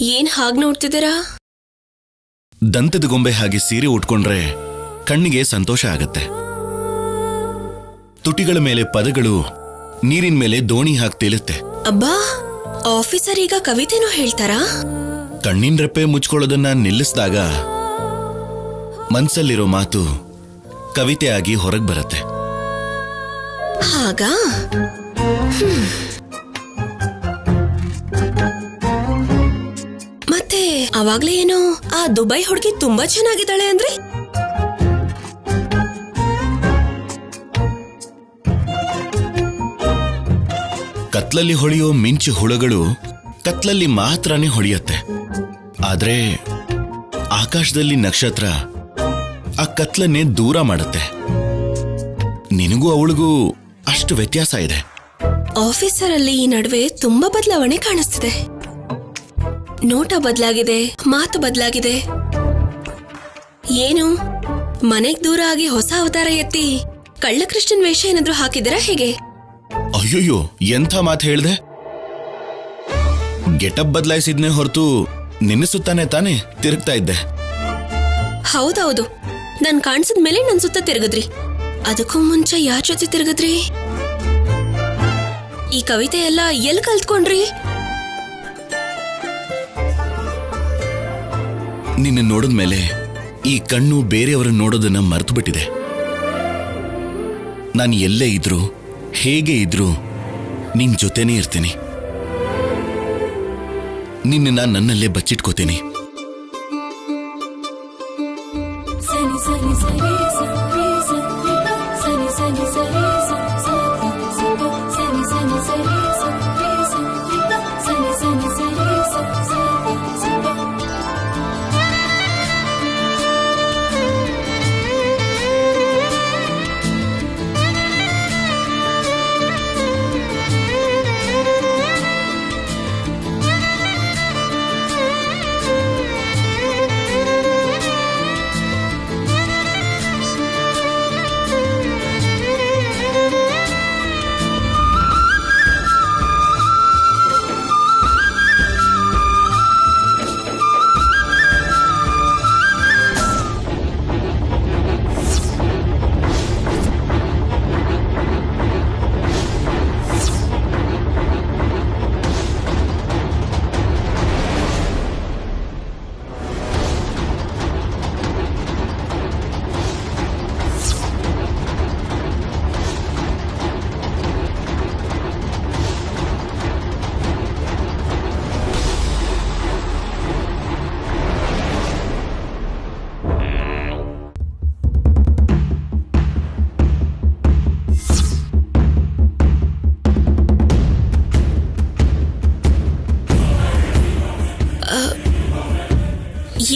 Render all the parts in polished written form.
ಏನ್ ಹಾಗ್ ನೋಡ್ತಿದ್ದೀರಾ? ದಂತದ ಗೊಂಬೆ ಹಾಗೆ ಸೀರೆ ಉಟ್ಕೊಂಡ್ರೆ ಕಣ್ಣಿಗೆ ಸಂತೋಷ ಆಗತ್ತೆ. ತುಟಿಗಳ ಮೇಲೆ ಪದಗಳು ನೀರಿನ ಮೇಲೆ ದೋಣಿ ಹಾಕಿ ತೇಲುತ್ತೆ. ಅಬ್ಬಾ, ಆಫೀಸರ್ ಈಗ ಕವಿತೆನೂ ಹೇಳ್ತಾರಾ? ಕಣ್ಣಿನ ರೆಪ್ಪೆ ಮುಚ್ಕೊಳ್ಳೋದನ್ನ ನಿಲ್ಲಿಸಿದಾಗ ಮನ್ಸಲ್ಲಿರೋ ಮಾತು ಕವಿತೆಯಾಗಿ ಹೊರಗೆ ಬರುತ್ತೆ. ಹಾಗಾ? ಮತ್ತೆ ಅವಾಗ್ಲೇ ಏನೋ ಆ ದುಬೈ ಹುಡುಗಿ ತುಂಬಾ ಚೆನ್ನಾಗಿದ್ದಾಳೆ ಅಂದ್ರೆ? ಕತ್ಲಲ್ಲಿ ಹೊಳೆಯೋ ಮಿಂಚು ಹುಳಗಳು ಕತ್ಲಲ್ಲಿ ಮಾತ್ರನೇ ಹೊಳೆಯತ್ತೆ. ಆದ್ರೆ ಆಕಾಶದಲ್ಲಿ ನಕ್ಷತ್ರ ಆ ಕತ್ಲನ್ನೇ ದೂರ ಮಾಡುತ್ತೆ. ನಿನಗೂ ಅವಳಿಗೂ ಅಷ್ಟು ವ್ಯತ್ಯಾಸ ಇದೆ. ಆಫೀಸರ್ ಅಲ್ಲಿ ಈ ನಡುವೆ ತುಂಬಾ ಬದಲಾವಣೆ ಕಾಣಿಸ್ತಿದೆ. ನೋಟ ಬದಲಾಗಿದೆ, ಮಾತು ಬದಲಾಗಿದೆ. ಏನು ಮನೆಗ್ ದೂರ ಆಗಿ ಹೊಸ ಅವತಾರ ಎತ್ತಿ ಕಳ್ಳ ಕೃಷ್ಣನ್ ವೇಷ ಏನಾದ್ರೂ ಹಾಕಿದಿರಾ ಹೇಗೆ? ಅಯ್ಯೋಯ್ಯೋ, ಎಂಥ ಮಾತು ಹೇಳ್ದೆ. ಗೆಟಪ್ ಬದಲಾಯಿಸಿದ್ನೇ ಹೊರತು ನಿನ್ನಿಸುತ್ತಾನೆ ತಾನೇ ತಿರುಗ್ತಾ ಇದ್ದೆ. ಹೌದೌದು, ನಾನ್ ಕಾಣಿಸಿದ್ಮೇಲೆ ನನ್ ಸುತ್ತ ತಿರುಗಿದ್ರಿ. ಅದಕ್ಕೂ ಮುಂಚೆ ಯಾರ ಜೊತೆ ತಿರುಗಿದ್ರಿ? ಈ ಕವಿತೆ ಎಲ್ಲ ಎಲ್ಲಿ ಕಲ್ತ್ಕೊಂಡ್ರಿ? ನಿನ್ನ ನೋಡಿದ್ಮೇಲೆ ಈ ಕಣ್ಣು ಬೇರೆಯವರನ್ನ ನೋಡೋದನ್ನ ಮರೆತು ಬಿಟ್ಟಿದೆ. ನಾನು ಎಲ್ಲೇ ಇದ್ರು, ಹೇಗೆ ಇದ್ರು ನಿನ್ ಜೊತೆನೇ ಇರ್ತೀನಿ. ನಿನ್ನ ನನ್ನಲ್ಲೇ ಬಚ್ಚಿಟ್ಕೋತೀನಿ.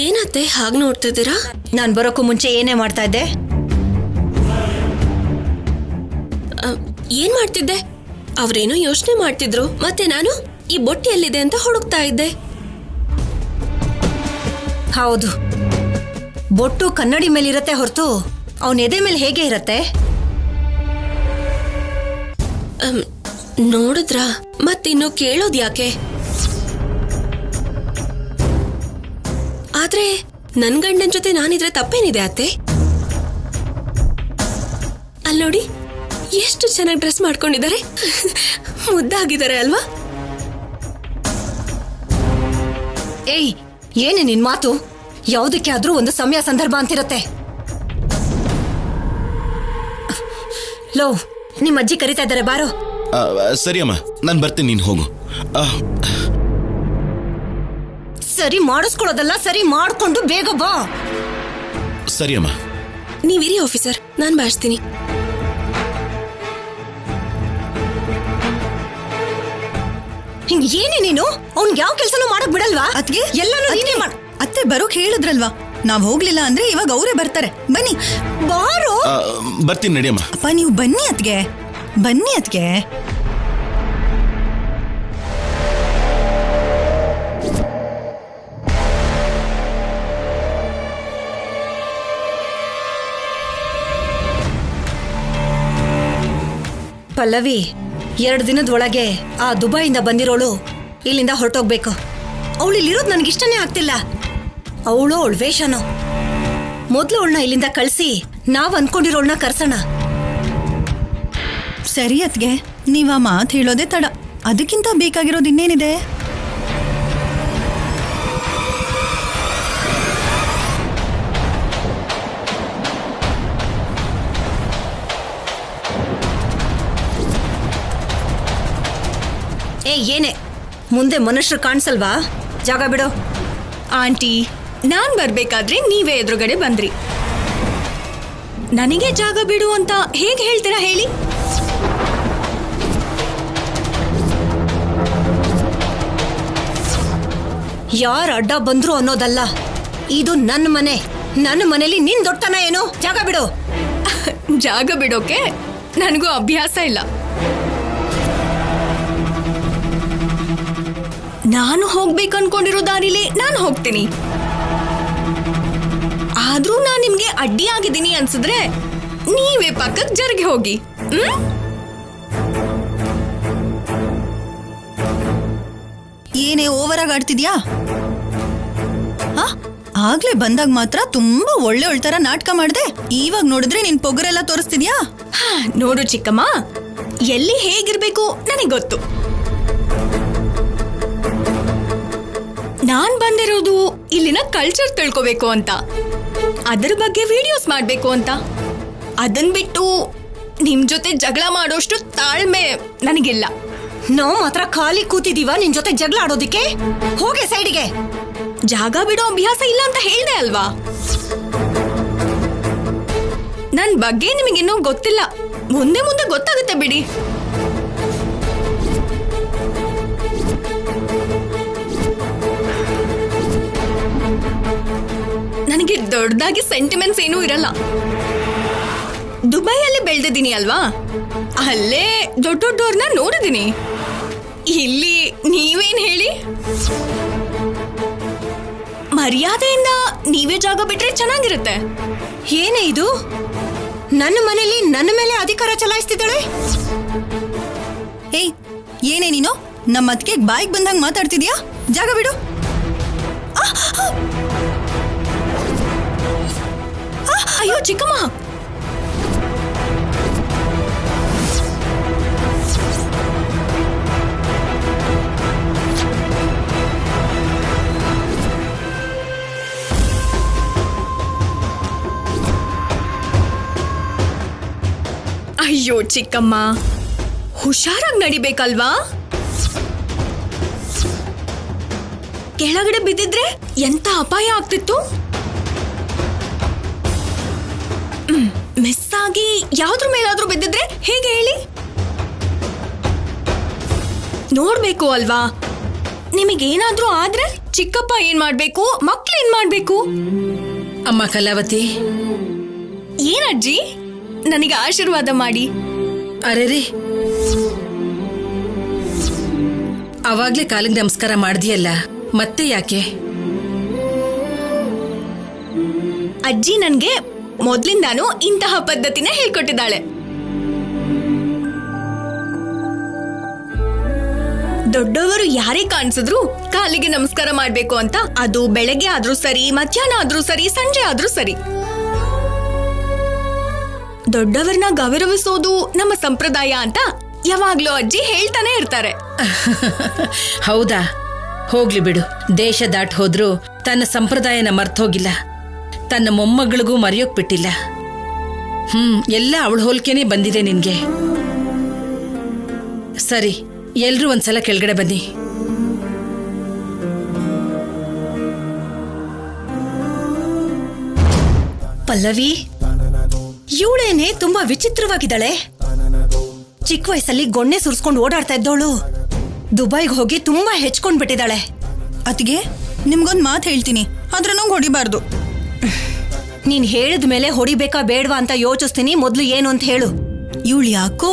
ಏನತ್ತೆ ಹಾಗೆ ನೋಡ್ತಿದ್ದೀರಾ? ನಾನ್ ಬರೋಕ್ಕೂ ಮುಂಚೆ ಏನೇ ಮಾಡ್ತಾ ಇದ್ದೆ? ಏನ್ ಮಾಡ್ತಿದ್ದೆ? ಅವ್ರೇನೋ ಯೋಚನೆ ಮಾಡ್ತಿದ್ರು, ಮತ್ತೆ ನಾನು ಈ ಬೊಟ್ಟಿ ಎಲ್ಲಿದೆ ಅಂತ ಹುಡುಕ್ತಾ ಇದ್ದೆ. ಹೌದು, ಬೊಟ್ಟು ಕನ್ನಡಿ ಮೇಲೆ ಇರತ್ತೆ ಹೊರತು ಅವನ ಎದೆ ಮೇಲೆ ಹೇಗೆ ಇರತ್ತೆ? ನೋಡಿದ್ರ ಮತ್ತಿನ್ನು ಕೇಳೋದ್ ಯಾಕೆ? ಆದ್ರೆ ನನ್ ಗಂಡನ್ ಜೊತೆ ನಾನಿದ್ರೆ ತಪ್ಪೇನಿದೆ ಅತ್ತೆ? ಅಲ್ಲಿ ನೋಡಿ, ಎಷ್ಟು ಚೆನ್ನಾಗಿ ಡ್ರೆಸ್ ಮಾಡ್ಕೊಂಡಿದ್ದಾರೆ, ಮುದ್ದಾಗಿದ್ದಾರೆ ಅಲ್ವಾ? ಏಯ್, ಏನೇ ನಿನ್ ಮಾತು? ಯಾವುದಕ್ಕೆ ಆದ್ರೂ ಒಂದು ಸಮಯ ಸಂದರ್ಭ ಅಂತಿರತ್ತೆ. ಲೋ, ನಿಮ್ ಅಜ್ಜಿ ಕರಿತಾ ಇದ್ದಾರೆ, ಬಾರೋ. ಸರಿ ಅಮ್ಮ, ನಾನು ಬರ್ತೀನಿ, ನೀನು ಹೋಗು. ಸರಿ ಮಾಡಿಸ್ಕೊಳ್ಳೋದಲ್ಲ, ಸರಿ ಮಾಡ್ಕೊಂಡು ಬೇಗ ಬಾ. ಸರಿ ಅಮ್ಮ. ನೀವಿರಿ ಆಫೀಸರ್, ನಾನ್ ಬಾರಿಸ್ತೀನಿ. ಹಿಂಗ್ ಏನೇ ನೀನು? ಅವ್ನ್ಗೆ ಯಾವ ಕೆಲ್ಸನೂ ಮಾಡಕ್ ಬಿಡಲ್ವಾ? ಅತ್ಗೆ ಎಲ್ಲಾನು ನೀನೇ ಮಾಡ್. ಅತ್ತೆ ಬರೋಕ್ ಹೇಳಿದ್ರಲ್ವಾ, ನಾವ್ ಹೋಗ್ಲಿಲ್ಲ ಅಂದ್ರೆ ಇವಾಗ ಅವರೇ ಬರ್ತಾರೆ. ಬನ್ನಿ. ಬಾರೋ. ಬರ್ತೀನಿ, ನಡಿಯಮ್ಮ. ಅಪ್ಪ ನೀವು ಬನ್ನಿ ಅತ್ಗೆ, ಬನ್ನಿ ಅತ್ಗೆ. ಪಲ್ಲವಿ, 2 ದಿನದೊಳಗೆ ಆ ದುಬೈಯಿಂದ ಬಂದಿರೋಳು ಇಲ್ಲಿಂದ ಹೊರಟೋಗ್ಬೇಕು. ಅವಳು ಇಲ್ಲಿರೋದು ನನಗಿಷ್ಟನೇ ಆಗ್ತಿಲ್ಲ. ಅವಳು ಅವಳ ವೇಷನೋ. ಮೊದ್ಲು ಅವಳನ್ನ ಇಲ್ಲಿಂದ ಕಳಿಸಿ ನಾವ್ ಅನ್ಕೊಂಡಿರೋಳನ್ನ ಕರ್ಸೋಣ. ಸರಿ ಅತ್ಗೆ, ನೀವ್ ಆ ಮಾತು ಹೇಳೋದೇ ತಡ. ಅದಕ್ಕಿಂತ ಬೇಕಾಗಿರೋದು ಇನ್ನೇನಿದೆ? ಏನೇ ಮುಂದೆ ಮನುಷ್ಯರು ಕಾಣಿಸಲ್ವಾ? ಜಾಗ ಬಿಡು. ಆಂಟಿ, ನಾನ್ ಬರ್ಬೇಕಾದ್ರೆ ನೀವೇ ಎದುರುಗಡೆ ಬಂದ್ರಿ. ನನಗೆ ಜಾಗ ಬಿಡು ಅಂತ ಹೇಗೆ ಹೇಳ್ತೀರಾ ಹೇಳಿ? ಯಾರು ಅಡ್ಡ ಬಂದ್ರು ಅನ್ನೋದಲ್ಲ, ಇದು ನನ್ನ ಮನೆ. ನನ್ನ ಮನೇಲಿ ನಿನ್ ದೊಡ್ಡತನ ಏನು? ಜಾಗ ಬಿಡು. ಜಾಗ ಬಿಡೋಕೆ ನನಗೂ ಅಭ್ಯಾಸ ಇಲ್ಲ. ನಾನು ಹೋಗ್ಬೇಕು ಅನ್ಕೊಂಡಿರೋ ದಾರಿಲಿ ನಾನು ಹೋಗ್ತೀನಿ. ಆದ್ರೂ ನಾನು ನಿಮ್ಗೆ ಅಡ್ಡಿ ಆಗಿದ್ದೀನಿ ಅನ್ಸಿದ್ರೆ ನೀವೇ ಪಕ್ಕಕ್ಕೆ ಜರುಗಿ ಹೋಗಿ. ಏನೇ ಓವರ್ ಆಗಿ ಆಡ್ತಿದ್ಯಾ? ಆಗ್ಲೇ ಬಂದಾಗ ಮಾತ್ರ ತುಂಬಾ ಒಳ್ಳೆ ತರ ನಾಟಕ ಮಾಡ್ದೆ. ಇವಾಗ ನೋಡಿದ್ರೆ ನಿನ್ ಪೊಗರೆಲ್ಲ ತೋರಿಸ್ತಿದ್ಯಾ? ನೋಡು ಚಿಕ್ಕಮ್ಮ, ಎಲ್ಲಿ ಹೇಗಿರ್ಬೇಕು ನನಗೆ ಗೊತ್ತು. ನಾನ್ ಬಂದಿರೋದು ಇಲ್ಲಿನ ಕಲ್ಚರ್ ತಿಳ್ಕೋಬೇಕು ಅಂತ, ಅದರ ಬಗ್ಗೆ ವಿಡಿಯೋಸ್ ಮಾಡ್ಬೇಕು ಅಂತ. ಅದನ್ ಬಿಟ್ಟು ನಿಮ್ ಜೊತೆ ಜಗಳ ಮಾಡೋಷ್ಟು ತಾಳ್ಮೆ ನನಗಿಲ್ಲ. ನಾವು ಮಾತ್ರ ಖಾಲಿ ಕೂತಿದೀವ ನಿನ್ ಜೊತೆ ಜಗಳ ಆಡೋದಿಕ್ಕೆ? ಹೋಗೆ ಸೈಡಿಗೆ. ಜಾಗ ಬಿಡೋ ಅಭ್ಯಾಸ ಇಲ್ಲ ಅಂತ ಹೇಳ್ದೆ ಅಲ್ವಾ? ನನ್ ಬಗ್ಗೆ ನಿಮಗಿನ್ನೂ ಗೊತ್ತಿಲ್ಲ, ಮುಂದೆ ಮುಂದೆ ಗೊತ್ತಾಗುತ್ತೆ ಬಿಡಿ. ನನಗೆ ದೊಡ್ಡದಾಗಿ ಸೆಂಟಿಮೆಂಟ್ಸ್ ಏನೂ ಇರಲ್ಲ. ದುಬೈಯಲ್ಲಿ ಬೆಳೆದಿದ್ದೀನಿ ಅಲ್ವಾ, ಅಲ್ಲೇ ದೊಡ್ಡ ದೊಡ್ಡವ್ರನ್ನ ನೋಡಿದೀನಿ. ಇಲ್ಲಿ ನೀವೇನ್ ಹೇಳಿ? ಮರ್ಯಾದೆಯಿಂದ ನೀವೇ ಜಾಗ ಬಿಟ್ರೆ ಚೆನ್ನಾಗಿರುತ್ತೆ. ಏನೇ ಇದು? ನನ್ನ ಮನೇಲಿ ನನ್ನ ಮೇಲೆ ಅಧಿಕಾರ ಚಲಾಯಿಸ್ತಿದ್ದಾಳೆ. ಏಯ್, ಏನೇ ನೀನು ನಮ್ಮ ಅತ್ತಿಗೆ ಬಾಯಿಗೆ ಬಂದಂಗ್ ಮಾತಾಡ್ತಿದ್ಯಾ? ಜಾಗ ಬಿಡು. ಅಯ್ಯೋ ಚಿಕ್ಕಮ್ಮ, ಅಯ್ಯೋ ಚಿಕ್ಕಮ್ಮ, ಹುಷಾರಾಗಿ ನಡಿಬೇಕಲ್ವಾ? ಕೆಳಗಡೆ ಬಿದ್ದಿದ್ರೆ ಎಂತ ಅಪಾಯ ಆಗ್ತಿತ್ತು. ಮಿಸ್ ಆಗಿ ಯಾವ್ದ್ರ ಮೇಲಾದ್ರೂ ಬಿದ್ದಿದ್ರೆ ಹೇಗೆ ಹೇಳಿ? ನೋಡ್ಬೇಕು ಅಲ್ವಾ? ನಿಮಗೇನಾದ್ರೂ ಆದ್ರೆ ಚಿಕ್ಕಪ್ಪ ಏನ್ ಮಾಡ್ಬೇಕು, ಮಕ್ಳು ಏನ್ ಮಾಡ್ಬೇಕು? ಅಮ್ಮ ಕಲಾವತಿ, ಏನಜ್ಜಿ ನನಗೆ ಆಶೀರ್ವಾದ ಮಾಡಿ. ಅರೆ ರೀ, ಅವಾಗ್ಲೇ ಕಾಲಿಗೆ ನಮಸ್ಕಾರ ಮಾಡ್ದಿಯಲ್ಲ, ಮತ್ತೆ ಯಾಕೆ? ಅಜ್ಜಿ ನನ್ಗೆ ಮೊದ್ಲಿಂದಾನು ಇಂತಹ ಪದ್ಧತಿನ ಹೇಳ್ಕೊಟ್ಟಿದ್ದಾಳೆ. ದೊಡ್ಡವರು ಯಾರೇ ಕಾಣಿಸಿದ್ರು ಕಾಲಿಗೆ ನಮಸ್ಕಾರ ಮಾಡ್ಬೇಕು ಅಂತ. ಅದು ಬೆಳಗ್ಗೆ ಆದ್ರೂ ಸರಿ, ಮಧ್ಯಾಹ್ನ ಆದ್ರೂ ಸರಿ, ಸಂಜೆ ಆದ್ರೂ ಸರಿ. ದೊಡ್ಡವರನ್ನ ಗೌರವಿಸೋದು ನಮ್ಮ ಸಂಪ್ರದಾಯ ಅಂತ ಯಾವಾಗ್ಲೂ ಅಜ್ಜಿ ಹೇಳ್ತಾನೆ ಇರ್ತಾರೆ. ಹೌದಾ? ಹೋಗ್ಲಿ ಬಿಡು. ದೇಶ ದಾಟ್ ಹೋದ್ರೂ ತನ್ನ ಸಂಪ್ರದಾಯನ ಮರ್ತೋಗಿಲ್ಲ, ತನ್ನ ಮೊಮ್ಮಗಳಿಗೂ ಮರೆಯೋಕ್ ಬಿಟ್ಟಿಲ್ಲ. ಎಲ್ಲ ಅವಳ ಹೋಲ್ಕೆನೆ ಬಂದಿದೆ ನಿನ್ಗೆ. ಸರಿ, ಎಲ್ರೂ ಒಂದ್ಸಲ ಕೆಳಗಡೆ ಬನ್ನಿ. ಪಲ್ಲವಿ, ಇವಳೇನೆ ತುಂಬಾ ವಿಚಿತ್ರವಾಗಿದ್ದಾಳೆ. ಚಿಕ್ಕ ವಯಸ್ಸಲ್ಲಿ ಗೊಣ್ಣೆ ಸುರಿಸ್ಕೊಂಡು ಓಡಾಡ್ತಾ ಇದ್ದವಳು ದುಬೈಗೆ ಹೋಗಿ ತುಂಬಾ ಹೆಚ್ಕೊಂಡ್ ಬಿಟ್ಟಿದ್ದಾಳೆ. ಅತ್ತಿಗೆ, ನಿಮ್ಗೊಂದ್ ಮಾತು ಹೇಳ್ತೀನಿ, ಆದ್ರೆ ನಂಗೆ ಹೊಡಿಬಾರ್ದು. ನೀನ್ ಹೇಳಿದ ಮೇಲೆ ಹೊಡಿಬೇಕಾ ಬೇಡವಾ ಅಂತ ಯೋಚಿಸ್ತೀನಿ. ಮೊದ್ಲು ಏನು ಅಂತ ಹೇಳು. ಇವಳು ಯಾಕೋ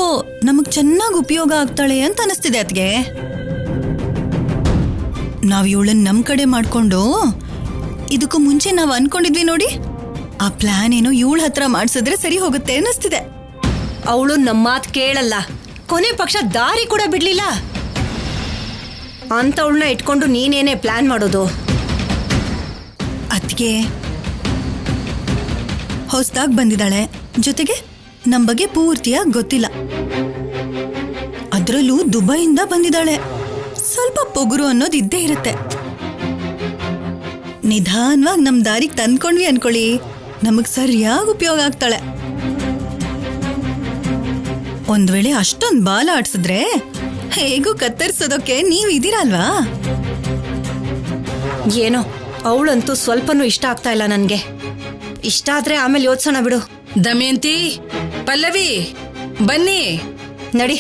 ನಮಗ್ ಚೆನ್ನಾಗಿ ಉಪಯೋಗ ಆಗ್ತಾಳೆ ಅಂತ ಅನಿಸ್ತಿದೆ ಅತ್ಗೆ. ನಾವ್ ಇವಳನ್ನ ನಮ್ ಕಡೆ ಮಾಡ್ಕೊಂಡು ಇದಕ್ಕೂ ಮುಂಚೆ ನಾವ್ ಅನ್ಕೊಂಡಿದ್ವಿ ನೋಡಿ, ಆ ಪ್ಲಾನ್ ಏನೋ ಇವಳ ಹತ್ರ ಮಾಡ್ಸಿದ್ರೆ ಸರಿ ಹೋಗುತ್ತೆ ಅನ್ನಿಸ್ತಿದೆ. ಅವಳು ನಮ್ಮ ಮಾತು ಕೇಳಲ್ಲ, ಕೊನೆ ಪಕ್ಷ ದಾರಿ ಕೂಡ ಬಿಡ್ಲಿಲ್ಲ. ಅಂಥವಳನ್ನ ಇಟ್ಕೊಂಡು ನೀನೇನೇ ಪ್ಲಾನ್ ಮಾಡೋದು? ಅತ್ತಿಗೆ ಹೊಸದಾಗಿ ಬಂದಿದ್ದಾಳೆ, ಜೊತೆಗೆ ನಮ್ಮ ಬಗ್ಗೆ ಪೂರ್ತಿಯಾಗಿ ಗೊತ್ತಿಲ್ಲ. ಅದರಲ್ಲೂ ದುಬೈಯಿಂದ ಬಂದಿದ್ದಾಳೆ. ಸ್ವಲ್ಪ ಪೊಗುರು ಅನ್ನೋದು ಇದ್ದೇ ಇರುತ್ತೆ. ನಿಧಾನವಾಗಿ ನಮ್ಮ ದಾರಿಗೆ ತಂದ್ಕೊಂಡ್ವಿ ಅನ್ಕೊಳ್ಳಿ, ನಮಗ್ ಸರಿಯಾಗಿ ಉಪಯೋಗ ಆಗ್ತಾಳೆ. ಒಂದ್ ವೇಳೆ ಅಷ್ಟೊಂದು ಬಾಲ ಆಡ್ಸಿದ್ರೆ ಹೇಗೂ ಕತ್ತರಿಸೋದಕ್ಕೆ ನೀವ್ ಇದೀರಲ್ವಾ? ಏನೋ ಅವಳಂತೂ ಸ್ವಲ್ಪನೂ ಇಷ್ಟ ಆಗ್ತಾ ಇಲ್ಲ ನನ್ಗೆ. ಇಷ್ಟ ಆದ್ರೆ ಆಮೇಲೆ ಯೋಚಿಸೋಣ ಬಿಡು. ದಮಯಂತಿ, ಪಲ್ಲವಿ, ಬನ್ನಿ. ನಡಿ.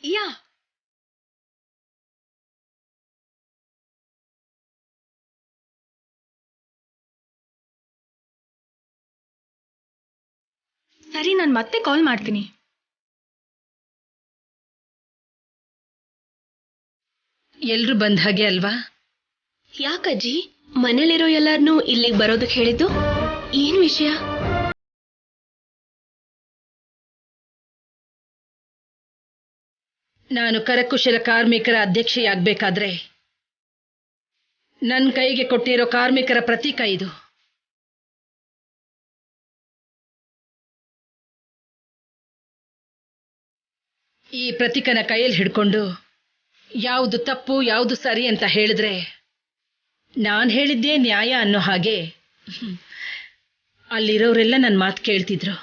ಯಾ ಸರಿ, ನಾನು ಮತ್ತೆ ಕಾಲ್ ಮಾಡ್ತೀನಿ. ಎಲ್ರು ಬಂದ ಹಾಗೆ ಅಲ್ವಾ? ಯಾಕಜ್ಜಿ ಮನೇಲಿರೋ ಎಲ್ಲಾರನ್ನೂ ಇಲ್ಲಿಗೆ ಬರೋದಕ್ಕೆ ಹೇಳಿದ್ದು? ಏನ್ ವಿಷಯ? ನಾನು ಕರಕುಶಲ ಕಾರ್ಮಿಕರ ಅಧ್ಯಕ್ಷೆಯಾಗಬೇಕಾದ್ರೆ ನನ್ನ ಕೈಗೆ ಕೊಟ್ಟಿರೋ ಕಾರ್ಮಿಕರ ಪ್ರತೀಕ ಇದು. ಈ ಪ್ರತೀಕನ ಕೈಯಲ್ಲಿ ಹಿಡ್ಕೊಂಡು ಯಾವುದು ತಪ್ಪು ಯಾವುದು ಸರಿ ಅಂತ ಹೇಳಿದ್ರೆ ನಾನು ಹೇಳಿದ್ದೇ ನ್ಯಾಯ ಅನ್ನೋ ಹಾಗೆ ಅಲ್ಲಿರೋರೆಲ್ಲ ನನ್ನ ಮಾತು ಕೇಳ್ತಿದ್ರು.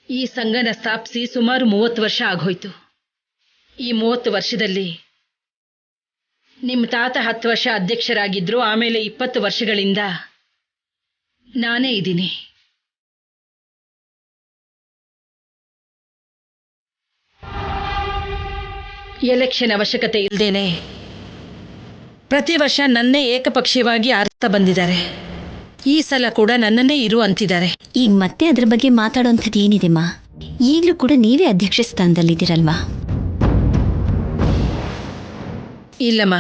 ಈ ಸಂಘನ ಸ್ಥಾಪಿಸಿ ಸುಮಾರು 30 ವರ್ಷ ಆಗೋಯ್ತು. ಈ 30 ವರ್ಷದಲ್ಲಿ ನಿಮ್ಮ ತಾತ 10 ವರ್ಷ ಅಧ್ಯಕ್ಷರಾಗಿದ್ರು. ಆಮೇಲೆ 20 ವರ್ಷಗಳಿಂದ ನಾನೇ ಇದ್ದೀನಿ. ಎಲೆಕ್ಷನ್ ಅವಶ್ಯಕತೆ ಇಲ್ಲದೇನೆ ಪ್ರತಿ ವರ್ಷ ನನ್ನೇ ಏಕಪಕ್ಷೀಯವಾಗಿ ಆರಿಸ್ತಾ ಬಂದಿದ್ದಾರೆ. ಈ ಸಲ ಕೂಡ ನನ್ನನ್ನೇ ಇರು ಅಂತಿದ್ದಾರೆ. ಈಗ ಮತ್ತೆ ಅದ್ರ ಬಗ್ಗೆ ಮಾತಾಡೋಂಥದ್ದು ಏನಿದೆಮ್ಮ? ಈಗಲೂ ಕೂಡ ನೀವೇ ಅಧ್ಯಕ್ಷ ಸ್ಥಾನದಲ್ಲಿದ್ದೀರಲ್ವಾ? ಇಲ್ಲಮ್ಮ,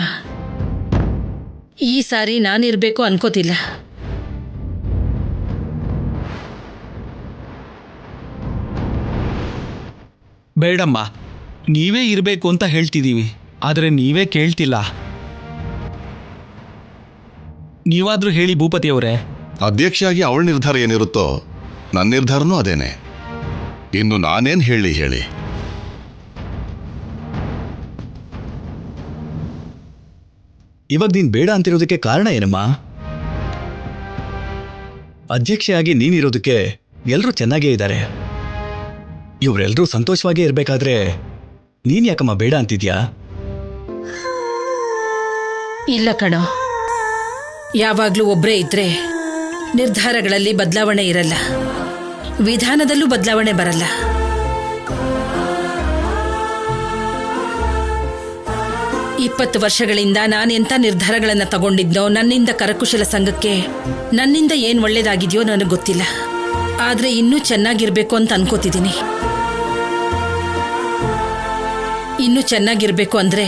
ಈ ಸಾರಿ ನಾನಿರಬೇಕು ಅನ್ಕೋತಿಲ್ಲ. ಬೇಡಮ್ಮ, ನೀವೇ ಇರಬೇಕು ಅಂತ ಹೇಳ್ತಿದ್ದೀವಿ, ಆದರೆ ನೀವೇ ಕೇಳ್ತಿಲ್ಲ. ನೀವಾದ್ರೂ ಹೇಳಿ ಭೂಪತಿಯವರೇ. ಅಧ್ಯಕ್ಷೆಯಾಗಿ ಅವಳ ನಿರ್ಧಾರ ಏನಿರುತ್ತೋ ನನ್ನ ನಿರ್ಧಾರನೂ ಅದೇನೆ. ಇನ್ನು ನಾನೇನು ಹೇಳಿ ಇವಾಗ ನೀನು ಬೇಡ ಅಂತಿರೋದಕ್ಕೆ ಕಾರಣ ಏನಮ್ಮ? ಅಧ್ಯಕ್ಷೆಯಾಗಿ ನೀನಿರೋದಕ್ಕೆ ಎಲ್ಲರೂ ಚೆನ್ನಾಗೇ ಇದ್ದಾರೆ. ಇವರೆಲ್ಲರೂ ಸಂತೋಷವಾಗೇ ಇರಬೇಕಾದ್ರೆ ನೀನು ಯಾಕಮ್ಮ ಬೇಡ ಅಂತಿದ್ಯಾ? ಇಲ್ಲ ಕಣೋ, ಯಾವಾಗಲೂ ಒಬ್ಬರೇ ಇದ್ರೆ ನಿರ್ಧಾರಗಳಲ್ಲಿ ಬದಲಾವಣೆ ಇರಲ್ಲ, ವಿಧಾನದಲ್ಲೂ ಬದಲಾವಣೆ ಬರಲ್ಲ. ಇಪ್ಪತ್ತು ವರ್ಷಗಳಿಂದ ನಾನೆಂಥ ನಿರ್ಧಾರಗಳನ್ನು ತಗೊಂಡಿದ್ನೋ, ನನ್ನಿಂದ ಕರಕುಶಲ ಸಂಘಕ್ಕೆ ನನ್ನಿಂದ ಏನು ಒಳ್ಳೇದಾಗಿದೆಯೋ ನನಗೆ ಗೊತ್ತಿಲ್ಲ. ಆದರೆ ಇನ್ನೂ ಚೆನ್ನಾಗಿರ್ಬೇಕು ಅಂತ ಅನ್ಕೋತಿದ್ದೀನಿ. ಇನ್ನೂ ಚೆನ್ನಾಗಿರ್ಬೇಕು ಅಂದ್ರೆ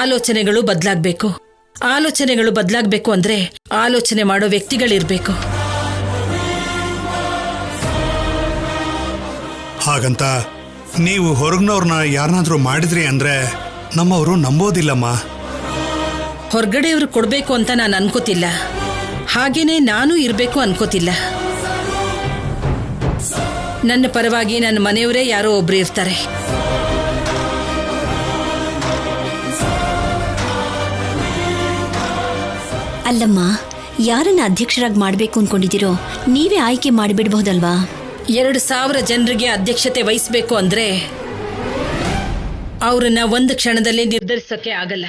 ಆಲೋಚನೆಗಳು ಬದಲಾಗಬೇಕು. ಆಲೋಚನೆಗಳು ಬದಲಾಗಬೇಕು ಅಂದ್ರೆ ಆಲೋಚನೆ ಮಾಡೋ ವ್ಯಕ್ತಿಗಳಿರ್ಬೇಕು. ಹಾಗಂತ ನೀವು ಹೊರಗ್ನವ್ರನ್ನ ಯಾರನ್ನಾದ್ರೂ ಮಾಡಿದ್ರಿ ಅಂದ್ರೆ ನಮ್ಮವರು ನಂಬೋದಿಲ್ಲಮ್ಮ. ಹೊರಗಡೆಯವರು ಕೊಡಬೇಕು ಅಂತ ನಾನು ಅನ್ಕೋತಿಲ್ಲ, ಹಾಗೇನೆ ನಾನು ಇರಬೇಕು ಅನ್ಕೋತಿಲ್ಲ. ನನ್ನ ಪರವಾಗಿ ನನ್ನ ಮನೆಯವರೇ ಯಾರೋ ಒಬ್ರು ಇರ್ತಾರೆ. ಅಲ್ಲಮ್ಮ, ಯಾರನ್ನ ಅಧ್ಯಕ್ಷರಾಗಿ ಮಾಡಬೇಕು ಅನ್ಕೊಂಡಿದ್ದೀರೋ ನೀವೇ ಆಯ್ಕೆ ಮಾಡಿಬಿಡ್ಬಹುದಲ್ವಾ? 2,000 ಜನರಿಗೆ ಅಧ್ಯಕ್ಷತೆ ವಹಿಸಬೇಕು ಅಂದ್ರೆ ಅವರನ್ನ ಒಂದು ಕ್ಷಣದಲ್ಲಿ ನಿರ್ಧರಿಸೋಕೆ ಆಗಲ್ಲ.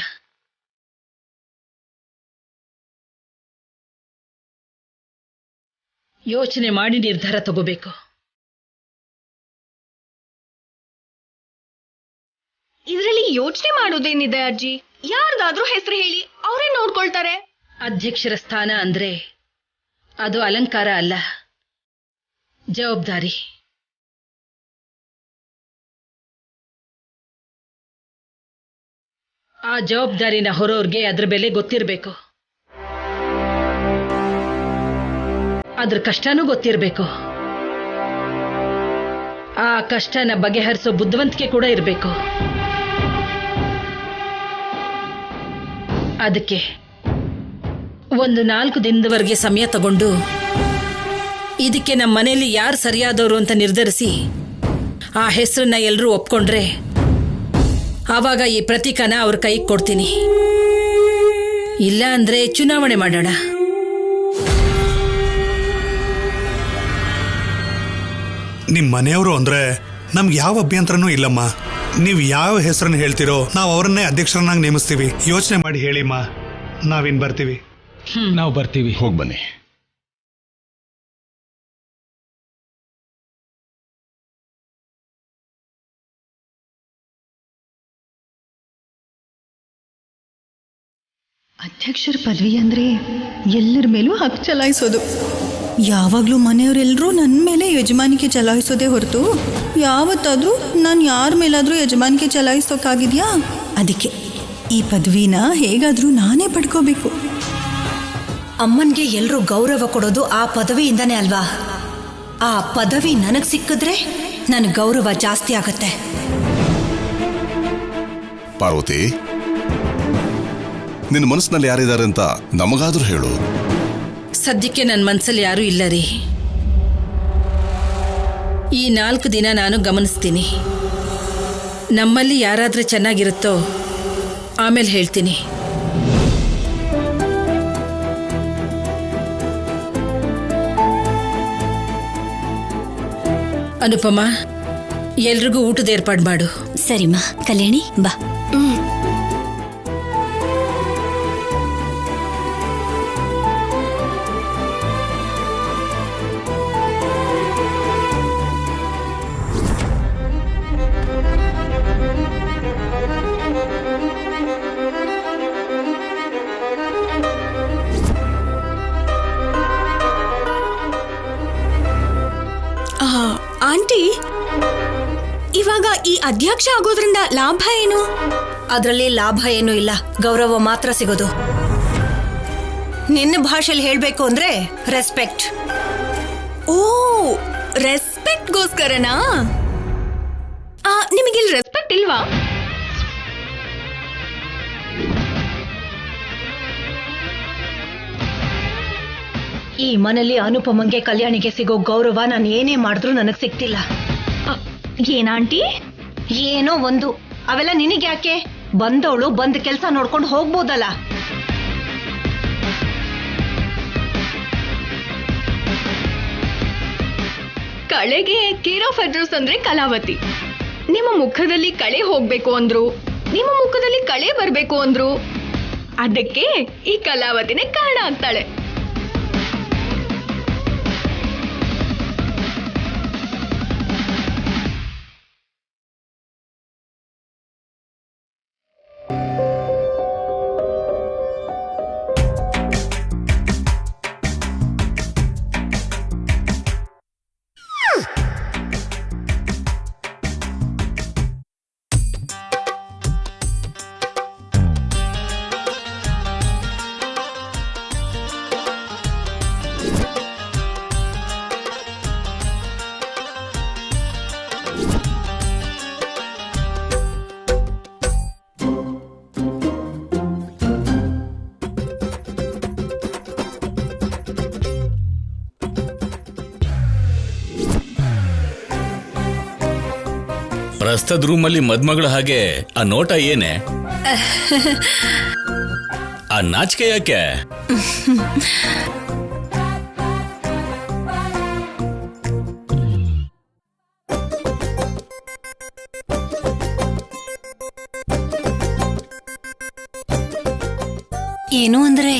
ಯೋಚನೆ ಮಾಡಿ ನಿರ್ಧಾರ ತಗೋಬೇಕು. ಇದರಲ್ಲಿ ಯೋಚನೆ ಮಾಡೋದೇನಿದೆ ಅಜ್ಜಿ? ಯಾರ್ದಾದ್ರೂ ಹೆಸರು ಹೇಳಿ, ಅವರೇ ನೋಡ್ಕೊಳ್ತಾರೆ. ಅಧ್ಯಕ್ಷರ ಸ್ಥಾನ ಅಂದ್ರೆ ಅದು ಅಲಂಕಾರ ಅಲ್ಲ, ಜವಾಬ್ದಾರಿ. ಆ ಜವಾಬ್ದಾರಿನ ಹೊರೋರ್ಗೆ ಅದ್ರ ಬೆಲೆ ಗೊತ್ತಿರಬೇಕು. ಅದ್ರ ಕಷ್ಟನೂ ಗೊತ್ತಿರಬೇಕು. ಆ ಕಷ್ಟನ ಬಗೆಹರಿಸೋ ಬುದ್ಧಿವಂತಿಕೆ ಕೂಡ ಇರಬೇಕು. ಅದಕ್ಕೆ ಒಂದು 4 ದಿನದವರೆಗೆ ಸಮಯ ತಗೊಂಡು ಇದಕ್ಕೆ ನಮ್ಮ ಮನೆಯಲ್ಲಿ ಯಾರು ಸರಿಯಾದವರು ಅಂತ ನಿರ್ಧರಿಸಿ ಆ ಹೆಸರನ್ನ ಎಲ್ಲರೂ ಒಪ್ಕೊಂಡ್ರೆ ಆವಾಗ ಈ ಪ್ರತೀಕನ ಅವ್ರ ಕೈಗೆ ಕೊಡ್ತೀನಿ. ಇಲ್ಲ ಅಂದ್ರೆ ಚುನಾವಣೆ ಮಾಡೋಣ. ನಿಮ್ ಮನೆಯವರು ಅಂದ್ರೆ ನಮ್ಗೆ ಯಾವ ಅಭ್ಯಂತರನೂ ಇಲ್ಲಮ್ಮ. ನೀವು ಯಾವ ಹೆಸರನ್ನ ಹೇಳ್ತಿರೋ ನಾವು ಅವರನ್ನೇ ಅಧ್ಯಕ್ಷರನ್ನಾಗಿ ನೇಮಿಸ್ತೀವಿ. ಯೋಚನೆ ಮಾಡಿ ಹೇಳಿಮ್ಮ, ನಾವಿನ್ ಬರ್ತೀವಿ. ನಾವು ಬರ್ತೀವಿ. ಹೋಗಿ ಬನ್ನಿ. ಅಧ್ಯಕ್ಷರ ಪದವಿ ಅಂದ್ರೆ ಎಲ್ಲರ ಮೇಲೂ ಹಕ್ಕು ಚಲಾಯಿಸೋದು. ಯಾವಾಗಲೂ ಮನೆಯವರೆಲ್ಲರೂ ನನ್ನ ಮೇಲೆ ಯಜಮಾನಿಕೆ ಚಲಾಯಿಸೋದೇ ಹೊರತು ಯಾವತ್ತಾದರೂ ನಾನು ಯಾರ ಮೇಲಾದರೂ ಯಜಮಾನಿಕೆ ಚಲಾಯಿಸೋಕ್ಕಾಗಿದೆಯಾ? ಅದಕ್ಕೆ ಈ ಪದವಿನ ಹೇಗಾದರೂ ನಾನೇ ಪಡ್ಕೋಬೇಕು. ಅಮ್ಮನ್ಗೆ ಎಲ್ರೂ ಗೌರವ ಕೊಡೋದು ಆ ಪದವಿಯಿಂದನೇ ಅಲ್ವಾ? ಆ ಪದವಿ ನನಗೆ ಸಿಕ್ಕಿದ್ರೆ ನನ್ನ ಗೌರವ ಜಾಸ್ತಿ ಆಗತ್ತೆ. ಪಾರ್ವತಿ, ನಿನ್ನ ಮನಸ್ಸಿನಲ್ಲಿ ಯಾರಿದ್ದಾರೆ ಅಂತ ನಮಗಾದ್ರೂ ಹೇಳು. ಸದ್ಯಕ್ಕೆ ನನ್ನ ಮನಸ್ಸಲ್ಲಿ ಯಾರೂ ಇಲ್ಲ ರೀ. ಈ 4 ದಿನ ನಾನು ಗಮನಿಸ್ತೀನಿ. ನಮ್ಮಲ್ಲಿ ಯಾರಾದ್ರೆ ಚೆನ್ನಾಗಿರುತ್ತೋ ಆಮೇಲೆ ಹೇಳ್ತೀನಿ. ಅನುಪಮ, ಎಲ್ರಿಗೂ ಊಟದ ಏರ್ಪಾಡು ಮಾಡು. ಸರಿಮ್ಮ. ಕಲ್ಯಾಣಿ ಬಾ. ಆಂಟಿ, ಇವಾಗ ಈ ಅಧ್ಯಕ್ಷ ಆಗೋದ್ರಿಂದ ಲಾಭ ಏನು? ಅದರಲ್ಲಿ ಲಾಭ ಏನೂ ಇಲ್ಲ, ಗೌರವ ಮಾತ್ರ ಸಿಗೋದು. ನಿನ್ನ ಭಾಷೆಯಲ್ಲಿ ಹೇಳ್ಬೇಕು ಅಂದ್ರೆ ರೆಸ್ಪೆಕ್ಟ್. ಓ, ರೆಸ್ಪೆಕ್ಟ್ಗೋಸ್ಕರನಾ? ನಿಮಗಿಲ್ಲಿ ರೆಸ್ಪೆಕ್ಟ್ ಇಲ್ವಾ? ಈ ಮನೇಲಿ ಅನುಪಮಂಗೆ ಕಲ್ಯಾಣಿಗೆ ಸಿಗೋ ಗೌರವ ನಾನು ಏನೇ ಮಾಡಿದ್ರು ನನಗೆ ಸಿಗ್ತಿಲ್ಲ. ಏನಾಂಟಿ? ಏನೋ ಒಂದು. ಅವೆಲ್ಲ ನಿನಗೆ ಯಾಕೆ? ಬಂದವಳು ಬಂದ್ ಕೆಲಸ ನೋಡ್ಕೊಂಡು ಹೋಗ್ಬೋದಲ್ಲ. ಕಳೆಗೆ ಕೇರ್ ಆಫ್ ಅಡ್ರೆಸ್ ಅಂದ್ರೆ ಕಲಾವತಿ. ನಿಮ್ಮ ಮುಖದಲ್ಲಿ ಕಳೆ ಹೋಗ್ಬೇಕು ಅಂದ್ರು, ನಿಮ್ಮ ಮುಖದಲ್ಲಿ ಕಳೆ ಬರ್ಬೇಕು ಅಂದ್ರು. ಅದಕ್ಕೆ ಈ ಕಲಾವತಿನೇ ಕಾರಣ ಆಗ್ತಾಳೆ. ಪ್ರಸ್ತುತ ರೂಮಲ್ಲಿ ಮದ್ಮಗಳ ಹಾಗೆ ಆ ನೋಟ ಏನೇ? ಆ ನಾಚಿಕೆ ಯಾಕೆ? ಏನು ಅಂದ್ರೆ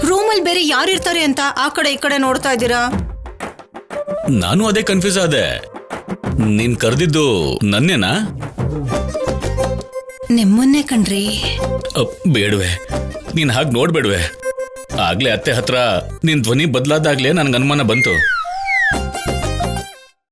ರೂಮಲ್ಲಿ ಬೇರೆ ಯಾರಿರ್ತಾರೆ ಅಂತ ಆ ಕಡೆ ಈ ಕಡೆ ನೋಡ್ತಾ ಇದ್ದೀರಾ? ನಾನು ಅದೇ ಕನ್ಫ್ಯೂಸ್ ಆದೆ. ನೀನ್ ಕರೆದಿದ್ದು ನನ್ನೇನಾ? ನಿಮ್ಮನ್ನೇ ಕಣ್ರಿ. ಬೇಡವೆ, ನೀನ್ ಹಾಗೆ ನೋಡ್ಬೇಡ್ವೆ. ಆಗ್ಲೇ ಅತ್ತೆ ಹತ್ರ ನಿನ್ ಧ್ವನಿ ಬದಲಾದಾಗ್ಲೇ ನನ್ಗೆ ಅನುಮಾನ ಬಂತು.